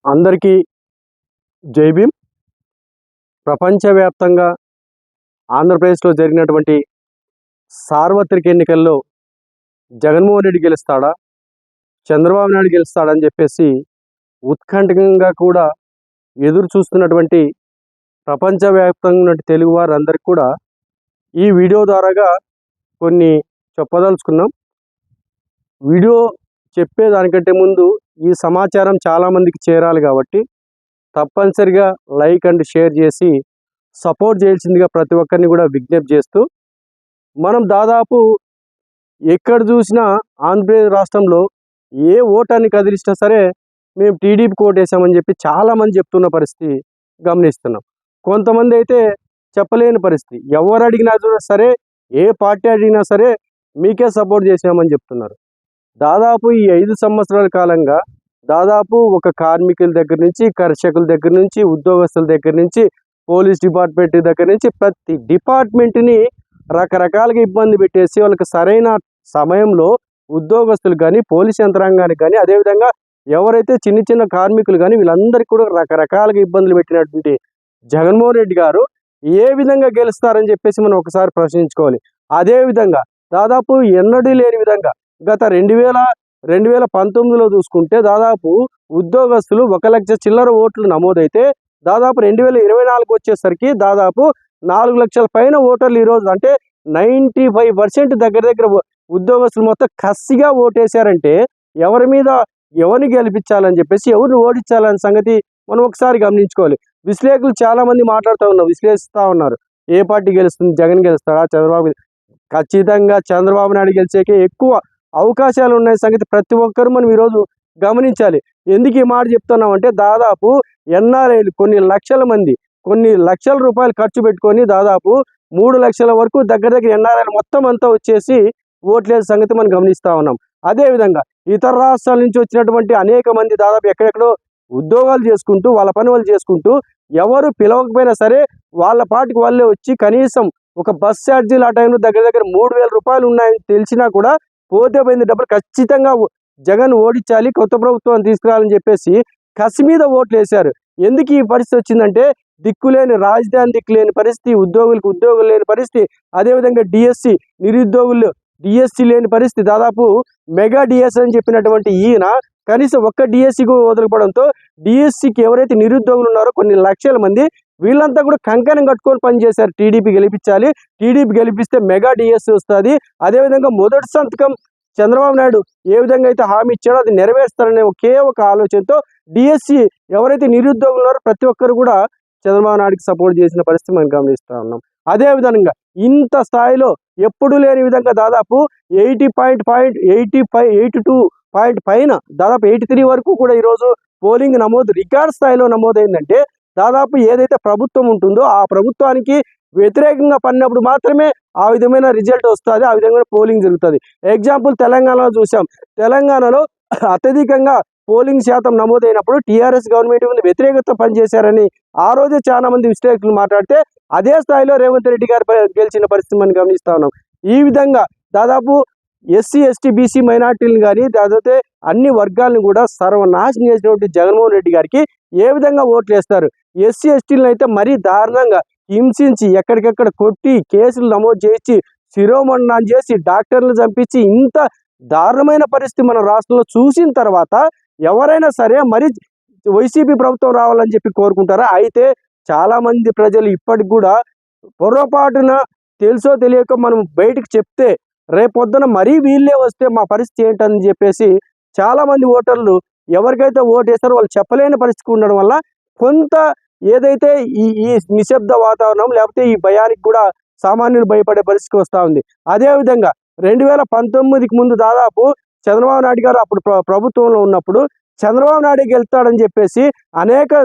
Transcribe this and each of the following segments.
అందరికీ జై భీమ్. ప్రపంచవ్యాప్తంగా ఆంధ్రప్రదేశ్లో జరిగినటువంటి సార్వత్రిక ఎన్నికల్లో జగన్మోహన్ రెడ్డి గెలుస్తాడా, చంద్రబాబు నాయుడు గెలుస్తాడని చెప్పేసి ఉత్కంఠంగా కూడా ఎదురు చూస్తున్నటువంటి ప్రపంచవ్యాప్తంగా ఉన్న తెలుగు వారందరికీ కూడా ఈ వీడియో ద్వారాగా కొన్ని చెప్పదలుచుకున్నాం. వీడియో చెప్పేదానికంటే ముందు ఈ సమాచారం చాలామందికి చేరాలి కాబట్టి తప్పనిసరిగా లైక్ అండ్ షేర్ చేసి సపోర్ట్ చేయాల్సిందిగా ప్రతి ఒక్కరిని కూడా విజ్ఞప్తి చేస్తూ, మనం దాదాపు ఎక్కడ చూసినా ఆంధ్రప్రదేశ్ రాష్ట్రంలో ఏ ఓటాన్ని కదిలిసినా సరే మేము టీడీపీకి ఓటేసామని చెప్పి చాలామంది చెప్తున్న పరిస్థితి గమనిస్తున్నాం. కొంతమంది అయితే చెప్పలేని పరిస్థితి, ఎవరు అడిగినా సరే ఏ పార్టీ అడిగినా సరే మీకే సపోర్ట్ చేసామని చెప్తున్నారు. దాదాపు ఈ 5 సంవత్సరాల కాలంగా దాదాపు ఒక కార్మికుల దగ్గర నుంచి, కర్షకుల దగ్గర నుంచి, ఉద్యోగస్తుల దగ్గర నుంచి, పోలీస్ డిపార్ట్మెంట్ దగ్గర నుంచి ప్రతి డిపార్ట్మెంట్ని రకరకాలుగా ఇబ్బంది పెట్టేసి వాళ్ళకి సరైన సమయంలో ఉద్యోగస్తులు కానీ, పోలీస్ యంత్రాంగానికి కానీ, అదేవిధంగా ఎవరైతే చిన్న చిన్న కార్మికులు కానీ వీళ్ళందరికీ కూడా రకరకాలుగా ఇబ్బందులు పెట్టినటువంటి జగన్మోహన్ రెడ్డి గారు ఏ విధంగా గెలుస్తారని చెప్పేసి మనం ఒకసారి ప్రశ్నించుకోవాలి. అదేవిధంగా దాదాపు ఎన్నడూ లేని విధంగా గత 2019లో చూసుకుంటే దాదాపు ఉద్యోగస్తులు 1 లక్ష చిల్లర ఓట్లు నమోదైతే దాదాపు 2024 వచ్చేసరికి దాదాపు 4 లక్షల పైన ఓటర్లు ఈరోజు, అంటే 95% దగ్గర ఉద్యోగస్తులు మొత్తం కసిగా ఓటేశారంటే ఎవరిని గెలిపించాలని చెప్పేసి, ఎవరిని ఓడించాలనే సంగతి మనం ఒకసారి గమనించుకోవాలి. విశ్లేషకులు చాలామంది విశ్లేషిస్తూ ఉన్నారు. ఏ పార్టీ గెలుస్తుంది, జగన్ గెలుస్తాడా, చంద్రబాబు? ఖచ్చితంగా చంద్రబాబు నాయుడు గెలిచేకే ఎక్కువ అవకాశాలు ఉన్న సంగతి ప్రతి ఒక్కరూ మనం ఈరోజు గమనించాలి. ఎందుకు ఈ మాట చెప్తున్నామంటే దాదాపు ఎన్ఆర్ఐలు కొన్ని లక్షల మంది కొన్ని లక్షల రూపాయలు ఖర్చు పెట్టుకొని దాదాపు 3 లక్షల వరకు దగ్గర ఎన్ఆర్ఐలు మొత్తం అంతా వచ్చేసి ఓట్లేసే సంగతి మనం గమనిస్తూ ఉన్నాం. అదేవిధంగా ఇతర రాష్ట్రాల నుంచి వచ్చినటువంటి అనేక మంది దాదాపు ఎక్కడెక్కడో ఉద్యోగాలు చేసుకుంటూ వాళ్ళ పని వాళ్ళు చేసుకుంటూ ఎవరు పిలవకపోయినా సరే వాళ్ళ పాటికి వాళ్ళే వచ్చి కనీసం ఒక బస్ ఛార్జీలు ఆ టైంలో దగ్గర 3,000 రూపాయలు ఉన్నాయని తెలిసినా కూడా పోతే పోయింది డబ్బులు, ఖచ్చితంగా జగన్ ఓడించాలి, కొత్త ప్రభుత్వాన్ని తీసుకురావాలని చెప్పేసి కసి మీద ఓట్లు వేశారు. ఎందుకు ఈ పరిస్థితి వచ్చిందంటే దిక్కులేని రాజధాని, దిక్కులేని పరిస్థితి, ఉద్యోగులకు ఉద్యోగులు లేని పరిస్థితి, అదేవిధంగా డిఎస్సి నిరుద్యోగులు డిఎస్సి లేని పరిస్థితి. దాదాపు మెగా డిఎస్ అని చెప్పినటువంటి ఈయన కనీసం ఒక్క డిఎస్సికి వదలకపోవడంతో డిఎస్సికి ఎవరైతే నిరుద్యోగులు ఉన్నారో కొన్ని లక్షల మంది వీళ్ళంతా కూడా కంకణం కట్టుకొని పనిచేశారు. టీడీపీ గెలిపించాలి, టీడీపీ గెలిపిస్తే మెగా డిఎస్సి వస్తుంది, అదేవిధంగా మొదటి సంతకం చంద్రబాబు నాయుడు ఏ విధంగా అయితే హామీ ఇచ్చాడో అది నెరవేరుస్తారనే ఒకే ఒక ఆలోచనతో డిఎస్సి ఎవరైతే నిరుద్యోగులు ఉన్నారో ప్రతి ఒక్కరు కూడా చంద్రబాబు నాయుడుకి సపోర్ట్ చేసిన పరిస్థితి మనం గమనిస్తూ ఉన్నాం. అదేవిధంగా ఇంత స్థాయిలో ఎప్పుడు లేని విధంగా దాదాపు 82 పైన దాదాపు 83 వరకు కూడా ఈరోజు పోలింగ్ నమోదు రికార్డ్ స్థాయిలో నమోదైందంటే దాదాపు ఏదైతే ప్రభుత్వం ఉంటుందో ఆ ప్రభుత్వానికి వ్యతిరేకంగా పడినప్పుడు మాత్రమే ఆ విధమైన రిజల్ట్ వస్తుంది, ఆ విధంగా పోలింగ్ జరుగుతుంది. ఎగ్జాంపుల్ తెలంగాణలో చూసాం. తెలంగాణలో అత్యధికంగా పోలింగ్ శాతం నమోదైనప్పుడు టీఆర్ఎస్ గవర్నమెంట్ మీద వ్యతిరేకత పనిచేశారని ఆ రోజే చాలా మంది విశ్లేషకులు మాట్లాడితే అదే స్థాయిలో రేవంత్ రెడ్డి గారు గెలిచిన పరిస్థితి మనం గమనిస్తూ ఉన్నాం. ఈ విధంగా దాదాపు ఎస్సీ ఎస్టీ బీసీ మైనార్టీలను కానీ దాదాపు అన్ని వర్గాలను కూడా సర్వనాశనం చేసినటువంటి జగన్మోహన్ రెడ్డి గారికి ఏ విధంగా ఓట్లు వేస్తారు? ఎస్సీ ఎస్టీలను అయితే మరీ దారుణంగా హింసించి ఎక్కడికక్కడ కొట్టి కేసులు నమోదు చేసి శిరోమండనం చేసి డాక్టర్లు చంపించి ఇంత దారుణమైన పరిస్థితి మన రాష్ట్రంలో చూసిన తర్వాత ఎవరైనా సరే మరి వైసీపీ ప్రభుత్వం రావాలని చెప్పి కోరుకుంటారా? అయితే చాలామంది ప్రజలు ఇప్పటికి కూడా పొరపాటున తెలుసో తెలియక మనం బయటకు చెప్తే రేపొద్దున మరీ వీళ్ళే వస్తే మా పరిస్థితి ఏంటని చెప్పేసి చాలామంది ఓటర్లు ఎవరికైతే ఓటేస్తారో వాళ్ళు చెప్పలేని పరిస్థితి ఉండడం వల్ల కొంత ఏదైతే ఈ నిశ్శబ్ద వాతావరణం లేకపోతే ఈ భయానికి కూడా సామాన్యులు భయపడే పరిస్థితి వస్తూ ఉంది. అదేవిధంగా 2019కి ముందు దాదాపు చంద్రబాబు నాయుడు గారు అప్పుడు ప్రభుత్వంలో ఉన్నప్పుడు చంద్రబాబు నాయుడు గెలుస్తాడని చెప్పేసి అనేక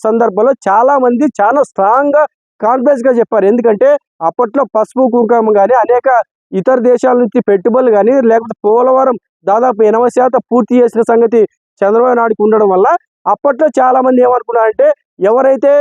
సందర్భాల్లో చాలామంది చాలా స్ట్రాంగ్గా కాన్ఫిడెన్స్గా చెప్పారు. ఎందుకంటే అప్పట్లో పసుపు కుంకుమ కానీ అనేక ఇతర దేశాల నుంచి పెట్టుబడులు కానీ లేకపోతే పోలవరం దాదాపు 80% పూర్తి చేసిన సంగతి చంద్రబాబు నాయుడుకి ఉండడం వల్ల అప్పట్లో చాలామంది ఏమనుకున్నారంటే ఎవరైతే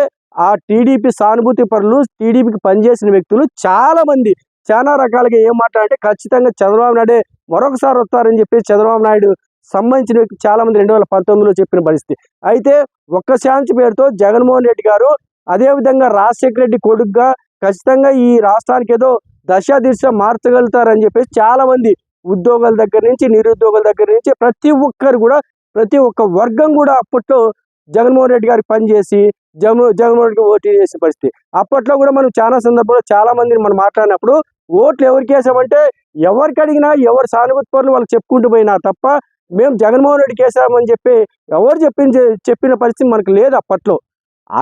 ఆ టీడీపీ సానుభూతి పరులు, టీడీపీకి పనిచేసిన వ్యక్తులు చాలామంది చాలా రకాలుగా ఏం మాట్లాడంటే ఖచ్చితంగా చంద్రబాబు నాయుడే మరొకసారి వస్తారని చెప్పి చంద్రబాబు నాయుడు సంబంధించిన వ్యక్తి చాలామంది 2019లో చెప్పిన పరిస్థితి. అయితే ఒక్క ఛాన్స్ పేరుతో జగన్మోహన్ రెడ్డి గారు అదేవిధంగా రాజశేఖర రెడ్డి కొడుకుగా ఖచ్చితంగా ఈ రాష్ట్రానికి ఏదో దశ దిశ మార్చగలుగుతారని చెప్పేసి చాలామంది ఉద్యోగాల దగ్గర నుంచి నిరుద్యోగుల దగ్గర నుంచి ప్రతి ఒక్క వర్గం కూడా అప్పట్లో జగన్మోహన్ రెడ్డి గారికి పనిచేసి జగన్మోహన్ రెడ్డికి ఓటు చేసిన పరిస్థితి. అప్పట్లో కూడా మనం చాలా సందర్భంలో చాలా మందిని మనం మాట్లాడినప్పుడు ఓట్లు ఎవరికి వేసామంటే ఎవరికి అడిగినా ఎవరు సానుభూతి పనులు వాళ్ళకి చెప్పుకుంటూ పోయినా తప్ప మేము జగన్మోహన్ రెడ్డికి వేసామని చెప్పి ఎవరు చెప్పిన పరిస్థితి మనకు లేదు అప్పట్లో.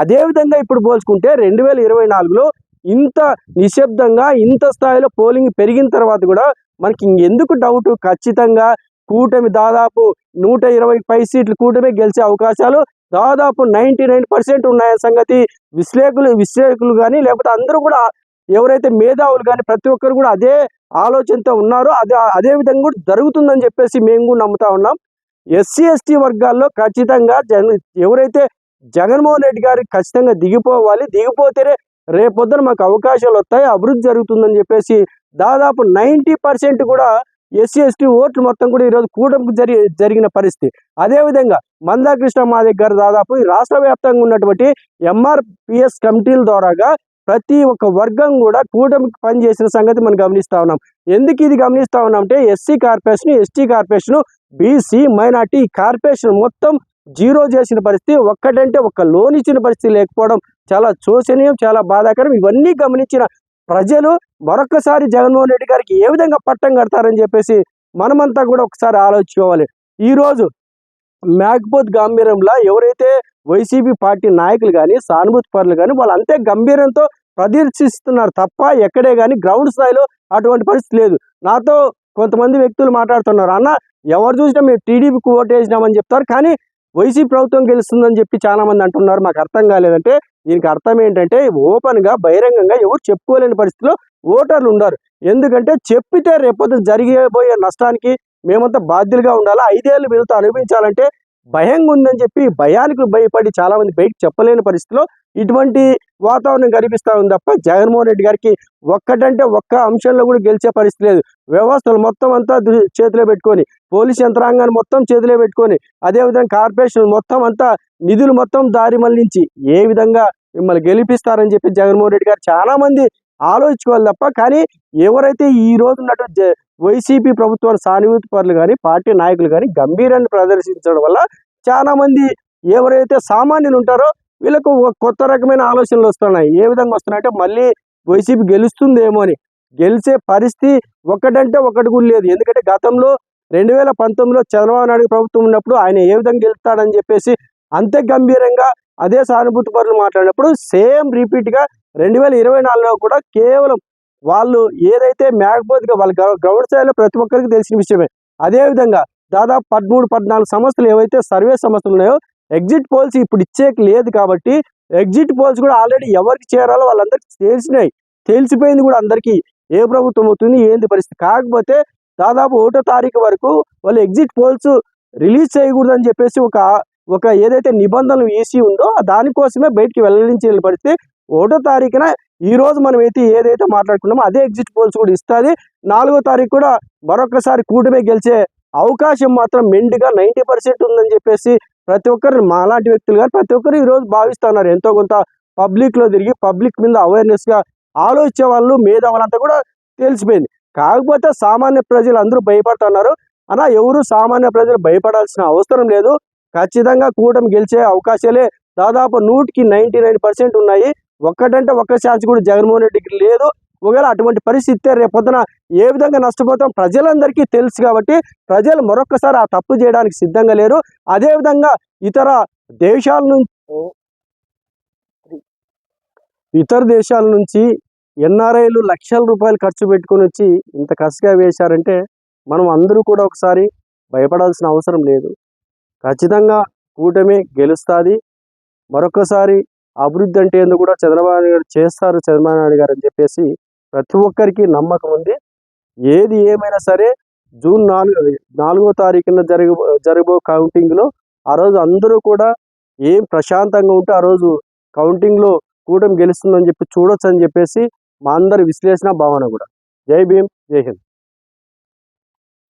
అదేవిధంగా ఇప్పుడు పోల్చుకుంటే 2024లో ఇంత నిశ్శబ్దంగా ఇంత స్థాయిలో పోలింగ్ పెరిగిన తర్వాత కూడా మనకి ఇంకెందుకు డౌట్? ఖచ్చితంగా కూటమి దాదాపు 120 పై సీట్లు కూటమి గెలిచే అవకాశాలు దాదాపు 99% ఉన్నాయనే సంగతి విశ్లేషకులు కానీ లేకపోతే అందరూ కూడా ఎవరైతే మేధావులు కానీ ప్రతి ఒక్కరు కూడా అదే ఆలోచనతో ఉన్నారో అదే విధంగా కూడా జరుగుతుందని చెప్పేసి మేము కూడా నమ్ముతా ఉన్నాం. ఎస్సీ ఎస్టీ వర్గాల్లో ఖచ్చితంగా ఎవరైతే జగన్మోహన్ రెడ్డి గారికి ఖచ్చితంగా దిగిపోవాలి, దిగిపోతేనే రేపొద్దున మాకు అవకాశాలు వస్తాయి, అభివృద్ధి జరుగుతుందని చెప్పేసి దాదాపు 90% కూడా ఎస్సీ ఎస్టీ ఓట్లు మొత్తం కూడా ఈరోజు కూటమికి జరిగిన పరిస్థితి. అదేవిధంగా మందాకృష్ణ మాదిగ గారు దాదాపు ఈ రాష్ట్ర వ్యాప్తంగా ఉన్నటువంటి ఎంఆర్పిఎస్ కమిటీల ద్వారాగా ప్రతి ఒక్క వర్గం కూడా కూటమికి పనిచేసిన సంగతి మనం గమనిస్తా ఉన్నాం. ఎందుకు ఇది గమనిస్తా ఉన్నాం అంటే SC corporation, ST corporation, BC minority corporation మొత్తం జీరో చేసిన పరిస్థితి. ఒక్కటంటే ఒక్క లోన్ ఇచ్చిన పరిస్థితి లేకపోవడం చాలా శోచనీయం, చాలా బాధాకరం. ఇవన్నీ గమనించిన ప్రజలు మరొకసారి జగన్మోహన్ రెడ్డి గారికి ఏ విధంగా పట్టం కడతారని చెప్పేసి మనమంతా కూడా ఒకసారి ఆలోచించుకోవాలి. ఈరోజు మేకపోతు గంభీరంలా ఎవరైతే వైసీపీ పార్టీ నాయకులు కానీ సానుభూతి పరులు కానీ వాళ్ళు అంతే గంభీరంతో ప్రదర్శిస్తున్నారు తప్ప ఎక్కడే కానీ గ్రౌండ్ స్థాయిలో అటువంటి పరిస్థితి లేదు. నాతో కొంతమంది వ్యక్తులు మాట్లాడుతున్నారు, అన్న ఎవరు చూసినా మేము టీడీపీకి ఓటు వేసినామని చెప్తారు, కానీ వైసీపీ ప్రభుత్వం గెలుస్తుందని చెప్పి చాలా మంది అంటున్నారు. మాకు అర్థం కాలేదంటే దీనికి అర్థం ఏంటంటే ఓపెన్గా బహిరంగంగా ఎవరు చెప్పుకోలేని పరిస్థితిలో ఓటర్లు ఉన్నారు. ఎందుకంటే చెప్పితే రేపొద్దున జరిగిపోయే నష్టానికి మేమంతా బాధ్యులుగా ఉండాలా, 5 ఏళ్ళు వీళ్ళతో అనుభవించాలంటే భయంగా ఉందని చెప్పి భయానికి భయపడి చాలా మంది బయటకు చెప్పలేని పరిస్థితిలో ఇటువంటి వాతావరణం కనిపిస్తూ ఉంది తప్ప జగన్మోహన్ రెడ్డి గారికి ఒక్కటంటే ఒక్క అంశంలో కూడా గెలిచే పరిస్థితి లేదు. వ్యవస్థలు మొత్తం అంతా చేతిలో పెట్టుకొని, పోలీస్ యంత్రాంగాన్ని మొత్తం చేతిలో పెట్టుకొని, అదేవిధంగా కార్పొరేషన్ మొత్తం అంతా నిధులు మొత్తం దారి మళ్లించి ఏ విధంగా మిమ్మల్ని గెలిపిస్తారని చెప్పి జగన్మోహన్ రెడ్డి గారు చాలా మంది ఆలోచించుకోవాలి తప్ప, కానీ ఎవరైతే ఈ రోజు ఉన్నట్టు వైసీపీ ప్రభుత్వాన్ని సానుభూతి పరులు కానీ పార్టీ నాయకులు కానీ గంభీరాన్ని ప్రదర్శించడం వల్ల చాలా మంది ఎవరైతే సామాన్యులు ఉంటారో వీళ్ళకు కొత్త రకమైన ఆలోచనలు వస్తున్నాయి. ఏ విధంగా వస్తున్నాయంటే మళ్ళీ వైసీపీ గెలుస్తుందేమో అని. గెలిచే పరిస్థితి ఒకటంటే ఒకటి కూడా లేదు. ఎందుకంటే గతంలో 2019లో చంద్రబాబు నాయుడు ప్రభుత్వం ఉన్నప్పుడు ఆయన ఏ విధంగా గెలుస్తాడని చెప్పేసి అంతే గంభీరంగా అదే సానుభూతి పరులు మాట్లాడినప్పుడు సేమ్ రిపీట్గా 2024లో కూడా కేవలం వాళ్ళు ఏదైతే మేకపోతుగా వాళ్ళ గ్రౌండ్ స్థాయిలో ప్రతి ఒక్కరికి తెలిసిన విషయమే. అదేవిధంగా దాదాపు 13-14 సంస్థలు ఏవైతే సర్వే సంస్థలు ఉన్నాయో ఎగ్జిట్ పోల్స్ ఇప్పుడు ఇచ్చేకి లేదు కాబట్టి ఎగ్జిట్ పోల్స్ కూడా ఆల్రెడీ ఎవరికి చేరాలో వాళ్ళందరికీ తెలిసిపోయింది కూడా అందరికీ ఏ ప్రభుత్వం అవుతుంది ఏంది పరిస్థితి. కాకపోతే దాదాపు 1వ తారీఖు వరకు వాళ్ళు ఎగ్జిట్ పోల్స్ రిలీజ్ చేయకూడదని చెప్పేసి ఒక ఏదైతే నిబంధనలు ఈసీ ఉందో దానికోసమే బయటికి వెల్లడించే పరిస్థితి. 1వ తారీఖున ఈ రోజు మనం ఏదైతే మాట్లాడుకున్నామో అదే ఎగ్జిట్ పోల్స్ కూడా ఇస్తుంది. 4వ తారీఖు కూడా మరొకసారి కూటమి గెలిచే అవకాశం మాత్రం మెండుగా 90% ఉందని చెప్పేసి ప్రతి ఒక్కరు మాలాంటి వ్యక్తులు కానీ ప్రతి ఒక్కరు ఈరోజు భావిస్తున్నారు. ఎంతో కొంత పబ్లిక్లో తిరిగి పబ్లిక్ మీద అవేర్నెస్గా ఆలోచించే వాళ్ళు మేధావులంతా కూడా తెలిసిపోయింది. కాకపోతే సామాన్య ప్రజలు అందరూ భయపడుతున్నారు. అలా ఎవరు సామాన్య ప్రజలు భయపడాల్సిన అవసరం లేదు. ఖచ్చితంగా కూటమి గెలిచే అవకాశాలే దాదాపు 100కి 99% ఉన్నాయి. ఒక్కటంటే ఒక్క ఛాన్స్ కూడా జగన్మోహన్ రెడ్డికి లేదు. ఒకవేళ అటువంటి పరిస్థితి రేపొద్దున ఏ విధంగా నష్టపోతాం ప్రజలందరికీ తెలుసు కాబట్టి ప్రజలు మరొకసారి ఆ తప్పు చేయడానికి సిద్ధంగా లేరు. అదేవిధంగా ఇతర దేశాల నుంచి ఎన్ఆర్ఐలు లక్షల రూపాయలు ఖర్చు పెట్టుకొని వచ్చి ఇంత కసిగా వేశారంటే మనం అందరూ కూడా ఒకసారి భయపడాల్సిన అవసరం లేదు. ఖచ్చితంగా కూటమి గెలుస్తుంది. మరొకసారి అభివృద్ధి అంటే ఎందుకు కూడా చంద్రబాబు నాయుడు గారు చేస్తారు, చంద్రబాబు నాయుడు గారు అని చెప్పేసి ప్రతి ఒక్కరికి నమ్మకం ఉంది. ఏది ఏమైనా సరే జూన్ 4వ తారీఖున జరగబో కౌంటింగ్లో ఆ రోజు అందరూ కూడా ఏం ప్రశాంతంగా ఉంటే ఆ రోజు కౌంటింగ్లో కూటమి గెలుస్తుందని చెప్పి చూడొచ్చు అని చెప్పేసి మా అందరి విశ్లేషణ భావన కూడా. జై భీమ్, జై హింద్.